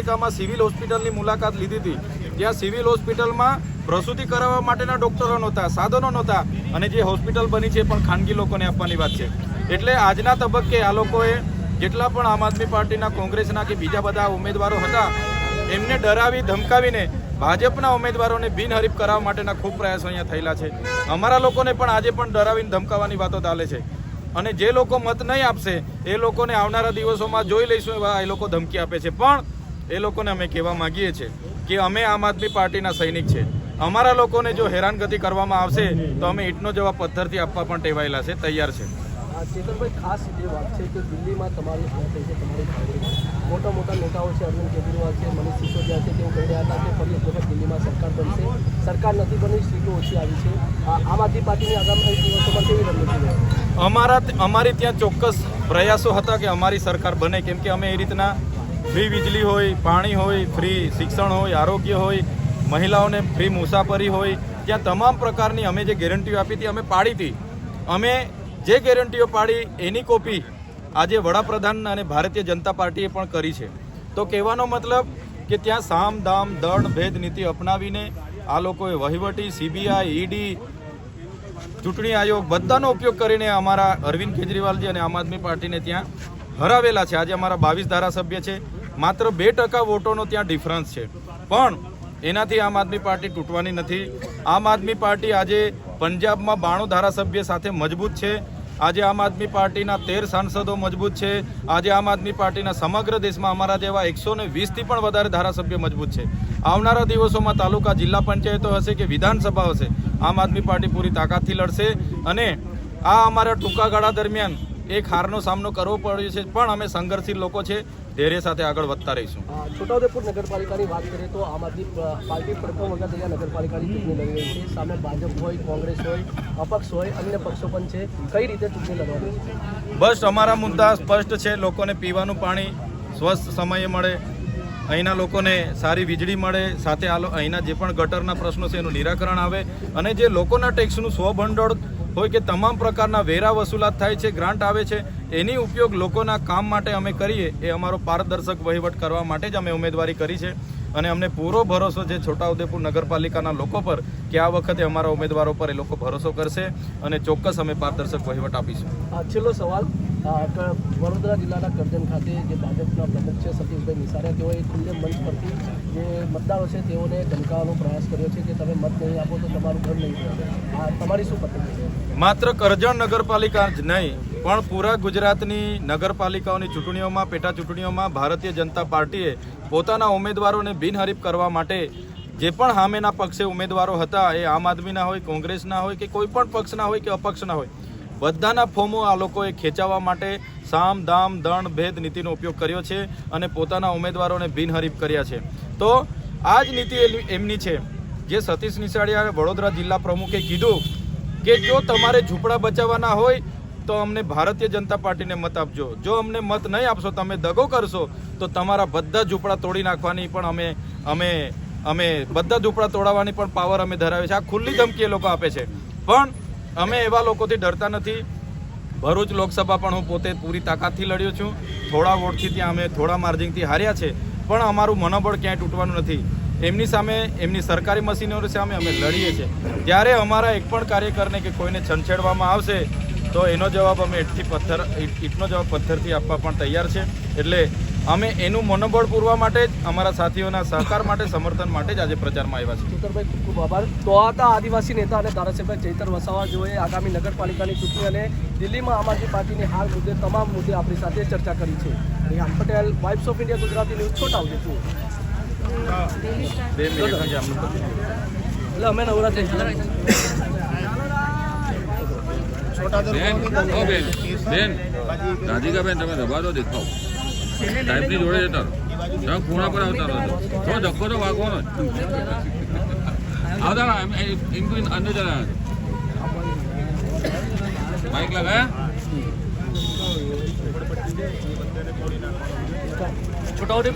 નગરપાલિકામાં સિવિલ હોસ્પિટલની મુલાકાત લીધી હતી, ત્યાં સિવિલ હોસ્પિટલમાં પ્રસૂતિ કરાવવા માટેના ડૉક્ટરો નહોતા, સાધનો નહોતા, અને જે હોસ્પિટલ બની છે પણ ખાનગી લોકોને આપવાની વાત છે. એટલે આજના તબક્કે આ લોકોએ જેટલા પણ આમ આદમી પાર્ટીના, કોંગ્રેસના કે બીજા બધા ઉમેદવારો હતા એમને ડરાવી ધમકાવીને ભાજપના ઉમેદવારોને બિનહરીફ કરાવવા માટેના ખૂબ પ્રયાસો અહીંયા થયેલા છે. અમારા લોકોને પણ આજે પણ ડરાવીને ધમકાવવાની વાતો ચાલે છે, અને જે લોકો મત નહીં આપશે એ લોકોને આવનારા દિવસોમાં જોઈ લઈશું એવા એ લોકો ધમકી આપે છે. પણ એ લોકોને અમે કહેવા માગીએ છીએ કે અમે આમ આદમી પાર્ટીના સૈનિક છે. અમારા લોકોને જો હેરાનગતિ કરવામાં આવશે તો અમે ઈંટનો જવાબ પથ્થરથી આપવા પણ ટેવાયેલા છે, તૈયાર છે. ચેતનભાઈ, ખાસ એ વાત છે કે દિલ્હીમાં તમારી મોટા મોટા નેતાઓ છે, અરવિંદ કેજરીવાલ છે, મનીષ સિસોદિયા છે, તેઓ કહી રહ્યા હતા કે ફરી એક વખત દિલ્હીમાં સરકાર બનશે. સરકાર નથી બની, સીટો ઓછી આવી છે. આમ આદમી પાર્ટીની આગામી દિવસોમાં કેવી રણનીતિ? અમારી ત્યાં ચોક્કસ પ્રયાસો હતા કે અમારી સરકાર બને, કેમ કે અમે એ રીતના ફ્રી વીજળી હોય, પાણી હોય, ફ્રી શિક્ષણ હોય, આરોગ્ય હોય, મહિલાઓને ફ્રી મુસાફરી હોય, ત્યાં તમામ પ્રકારની અમે જે ગેરંટીઓ આપી હતી અમે પાડી હતી. અમે જે ગેરંટીઓ પાડી એની કોપી આજે વડાપ્રધાન અને ભારતીય જનતા પાર્ટીએ પણ કરી છે. તો કહેવાનો મતલબ કે ત્યાં સામ દામ દળ ભેદ નીતિ અપનાવીને આ લોકોએ વહીવટી, સીબીઆઈ, ઈડી, ચૂંટણી આયોગ બધાનો ઉપયોગ કરીને અમારા અરવિંદ કેજરીવાલજી અને આમ આદમી પાર્ટીને ત્યાં હરાવેલા છે. આજે અમારા 22 ધારાસભ્ય છે, માત્ર 2% વોટોનો ત્યાં ડિફરન્સ છે, પણ એનાથી આમ આદમી પાર્ટી તૂટવાની નથી. આમ આદમી પાર્ટી આજે પંજાબમાં 92 ધારાસભ્ય સાથે મજબૂત છે. આજે આમ આદમી પાર્ટીના 13 સાંસદો મજબૂત છે. આજે આમ આદમી પાર્ટીના સમગ્ર દેશમાં અમારા જેવા 120થી પણ વધારે ધારાસભ્ય મજબૂત છે. આવનારા દિવસોમાં તાલુકા, જિલ્લા પંચાયતો હશે કે વિધાનસભા હશે, આમ આદમી પાર્ટી પૂરી તાકાતથી લડશે. અને આ અમારા ટૂંકા ગાળા દરમિયાન એક હારનો સામનો કરવો પડ્યો છે, પણ અમે સંઘર્ષશીલ લોકો છે, ધૈર્ય સાથે આગળ વધતા રહીશું. છોટાઉદેપુર નગરપાલિકાની વાત કરીએ તો આમ આદમી પાર્ટી પ્રથમ વખત અહીંયા નગરપાલિકાની ચૂંટણી લડી રહી છે. સામે ભાજપ હોય, કોંગ્રેસ હોય, અપક્ષ હોય, અન્ય પક્ષો પણ છે. કઈ રીતે ચૂંટણી લડવાની છે? બસ અમારા મુદ્દા સ્પષ્ટ છે. લોકોને પીવાનું પાણી સ્વસ્થ સમયે મળે, અહીંના લોકોને સારી વીજળી મળે, સાથે અહીંના જે પણ ગટરના પ્રશ્નો છે એનું નિરાકરણ આવે, અને જે લોકોના ટેક્સનું સ્વભંડોળ હોય કે તમામ પ્રકારના વેરા વસૂલાત થાય છે, ગ્રાન્ટ આવે છે, એની ઉપયોગ લોકોના કામ માટે અમે કરીએ. એ અમારો પારદર્શક વહીવટ કરવા માટે જ અમે ઉમેદવારી કરી છે, અને અમને પૂરો ભરોસો છે છોટાઉદેપુર નગરપાલિકાના લોકો પર કે આ વખતે અમારા ઉમેદવારો પર એ લોકો ભરોસો કરશે, અને ચોક્કસ અમે પારદર્શક વહીવટ આપીશું. છેલ્લો સવાલ, વડોદરા જિલ્લાના કરજણ ખાતે જે ભાજપના પ્રમુખ છે સતીશભાઈ નિસારિયા, તેઓએ ખુલ્લે મંચ પરથી જે મતદારો છે તેઓને ધમકાવવાનો પ્રયાસ કર્યો છે કે તમે મત નહીં આપો તો તમારું ઘર નહીં મળે. તમારી શું પ્રતિક્રિયા છે? માત્ર કરજણ નગરપાલિકા જ નહીં પણ પૂરા ગુજરાતની નગરપાલિકાઓની ચૂંટણીઓમાં, પેટા ચૂંટણીઓમાં ભારતીય જનતા પાર્ટીએ પોતાના ઉમેદવારોને બિનહરીફ કરવા માટે જે પણ સામેના પક્ષે ઉમેદવારો હતા, એ આમ આદમીના હોય, કોંગ્રેસના હોય કે કોઈ પણ પક્ષના હોય કે અપક્ષના હોય, બધાના ફોર્મો આ લોકોએ ખેંચાવવા માટે સામ દામ દણ ભેદ નીતિનો ઉપયોગ કર્યો છે અને પોતાના ઉમેદવારોને બિનહરીફ કર્યા છે. તો આ જ નીતિ એમની છે. જે સતીશ નિસારિયા વડોદરા જિલ્લા પ્રમુખે કીધું કે જો તમારે ઝૂંપડા બચાવવાના હોય તો અમને ભારતીય જનતા પાર્ટીને મત આપજો, જો અમને મત નહીં આપશો, તમે દગો કરશો તો તમારા બધા ઝૂંપડા તોડી નાખવાની પણ અમે બધા ઝૂંપડા તોડાવવાની પણ પાવર અમે ધરાવે છે. આ ખુલ્લી ધમકી એ લોકો આપે છે, પણ અમે એવા લોકોથી ડરતા નથી. ભરૂચ લોકસભા પણ હું પોતે પૂરી તાકાતથી લડ્યો છું. થોડા વોટથી ત્યાં અમે થોડા માર્જિનથી હાર્યા છે, પણ અમારું મનોબળ ક્યાંય તૂટવાનું નથી. એમની સામે, એમની સરકારી મશીનરી સામે અમે લડીએ છીએ. જ્યારે અમારા એક પણ કાર્યકરને કે કોઈને છંછેડવામાં આવશે તો એનો જવાબ અમે ઈંટનો જવાબ પથ્થરથી આપવા પણ તૈયાર છે. એટલે અમે એનું મનોબળ પૂરવા માટે જ, અમારા સાથીઓના સહકાર માટે, સમર્થન માટે જ આજે પ્રચારમાં આવ્યા છે. ચેતરભાઈ, ખૂબ ખૂબ આભાર. તો આ હતા આદિવાસી નેતા અને ધારાસભ્ય ચૈતર વસાવા, જેઓએ આગામી નગરપાલિકાની ચૂંટણી અને દિલ્હીમાં આમ આદમી પાર્ટીની હાર મુદ્દે તમામ મુદ્દે આપણી સાથે ચર્ચા કરી છે. Rehan Patel, vibes of India, Gujarati news, Chhotaudepur. એટલે અમે નવરાત્રી રાધિકાબેન તમે દબા દો, દેખાવ ટાઈપની જોડે જતા તમે ખૂણા પર આવતા રહો, થોડો ધક્કો તો વાગવાનો જ આવતા. અંદર જરા બાઇક લગાયા છોટાઉદેપુર